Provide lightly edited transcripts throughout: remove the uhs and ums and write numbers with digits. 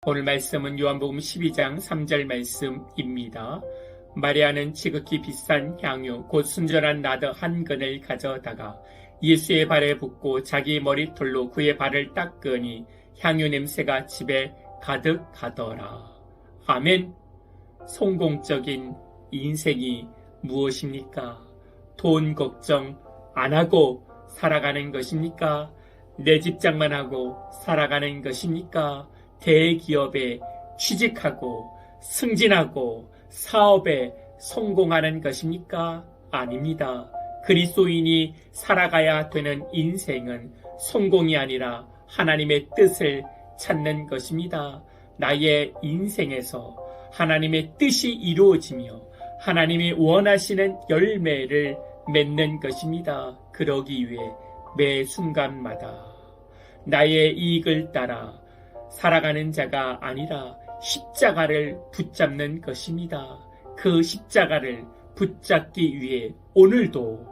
오늘 말씀은 요한복음 12장 3절 말씀입니다. 마리아는 지극히 비싼 향유 곧 순전한 나드 한 근을 가져다가 예수의 발에 붓고 자기 머리털로 그의 발을 닦으니 향유 냄새가 집에 가득하더라. 아멘. 성공적인 인생이 무엇입니까? 돈 걱정 안 하고 살아가는 것입니까? 내 직장만 하고 살아가는 것입니까? 대기업에 취직하고 승진하고 사업에 성공하는 것입니까? 아닙니다. 그리스도인이 살아가야 되는 인생은 성공이 아니라 하나님의 뜻을 찾는 것입니다. 나의 인생에서 하나님의 뜻이 이루어지며 하나님이 원하시는 열매를 맺는 것입니다. 그러기 위해 매 순간마다 나의 이익을 따라 살아가는 자가 아니라 십자가를 붙잡는 것입니다. 그 십자가를 붙잡기 위해 오늘도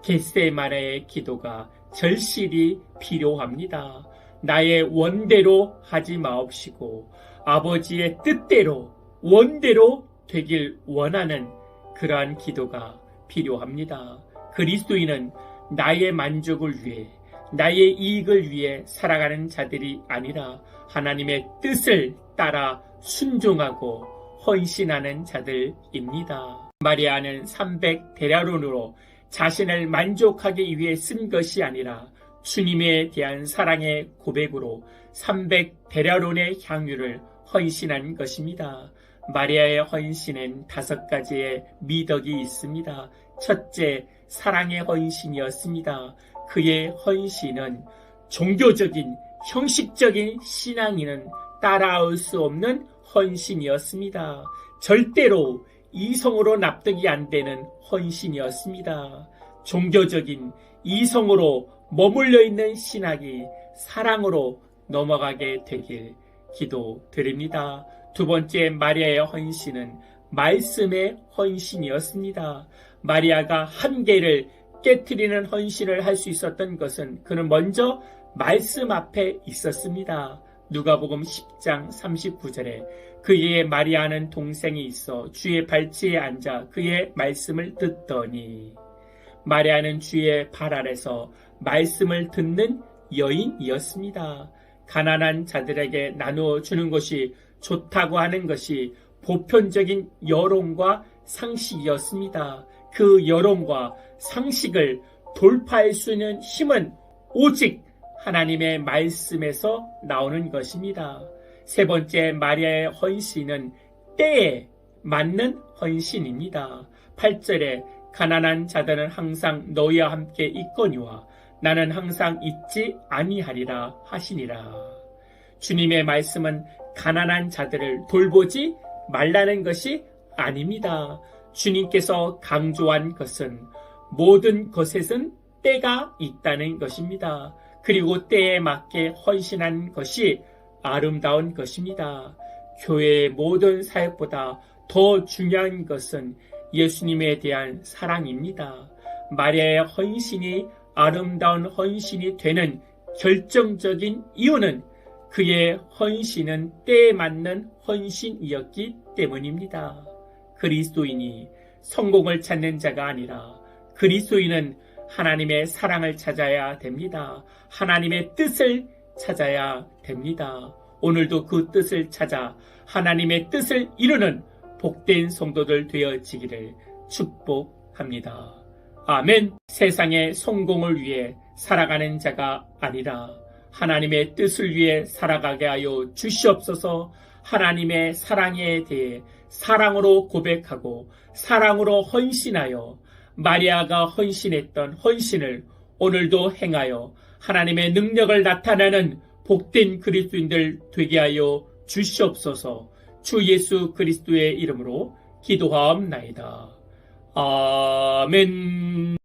겟세마네의 기도가 절실히 필요합니다. 나의 원대로 하지 마옵시고 아버지의 뜻대로 원대로 되길 원하는 그러한 기도가 필요합니다. 그리스도인은 나의 만족을 위해 나의 이익을 위해 살아가는 자들이 아니라 하나님의 뜻을 따라 순종하고 헌신하는 자들입니다. 마리아는 300데나리온으로 자신을 만족하기 위해 쓴 것이 아니라 주님에 대한 사랑의 고백으로 300데나리온의 향유를 헌신한 것입니다. 마리아의 헌신엔 5가지의 미덕이 있습니다. 첫째, 사랑의 헌신이었습니다. 그의 헌신은 종교적인 형식적인 신앙인은 따라올 수 없는 헌신이었습니다. 절대로 이성으로 납득이 안 되는 헌신이었습니다. 종교적인 이성으로 머물러 있는 신학이 사랑으로 넘어가게 되길 기도드립니다. 두 번째, 마리아의 헌신은 말씀의 헌신이었습니다. 마리아가 한계를 깨트리는 헌신을 할 수 있었던 것은 그는 먼저 말씀 앞에 있었습니다. 누가복음 10장 39절에 그의 마리아는 동생이 있어 주의 발치에 앉아 그의 말씀을 듣더니, 마리아는 주의 발 아래서 말씀을 듣는 여인이었습니다. 가난한 자들에게 나누어 주는 것이 좋다고 하는 것이 보편적인 여론과 상식이었습니다. 그 여론과 상식을 돌파할 수 있는 힘은 오직 하나님의 말씀에서 나오는 것입니다. 세 번째, 마리아의 헌신은 때에 맞는 헌신입니다. 8절에 가난한 자들은 항상 너희와 함께 있거니와 나는 항상 있지 아니하리라 하시니라. 주님의 말씀은 가난한 자들을 돌보지 말라는 것이 아닙니다. 주님께서 강조한 것은 모든 것에는 때가 있다는 것입니다. 그리고 때에 맞게 헌신한 것이 아름다운 것입니다. 교회의 모든 사역보다 더 중요한 것은 예수님에 대한 사랑입니다. 마리아의 헌신이 아름다운 헌신이 되는 결정적인 이유는 그의 헌신은 때에 맞는 헌신이었기 때문입니다. 그리스도인이 성공을 찾는 자가 아니라 그리스도인은 하나님의 사랑을 찾아야 됩니다. 하나님의 뜻을 찾아야 됩니다. 오늘도 그 뜻을 찾아 하나님의 뜻을 이루는 복된 성도들 되어지기를 축복합니다. 아멘. 세상의 성공을 위해 살아가는 자가 아니라 하나님의 뜻을 위해 살아가게 하여 주시옵소서. 하나님의 사랑에 대해 사랑으로 고백하고 사랑으로 헌신하여 마리아가 헌신했던 헌신을 오늘도 행하여 하나님의 능력을 나타내는 복된 그리스도인들 되게 하여 주시옵소서. 주 예수 그리스도의 이름으로 기도하옵나이다. 아멘.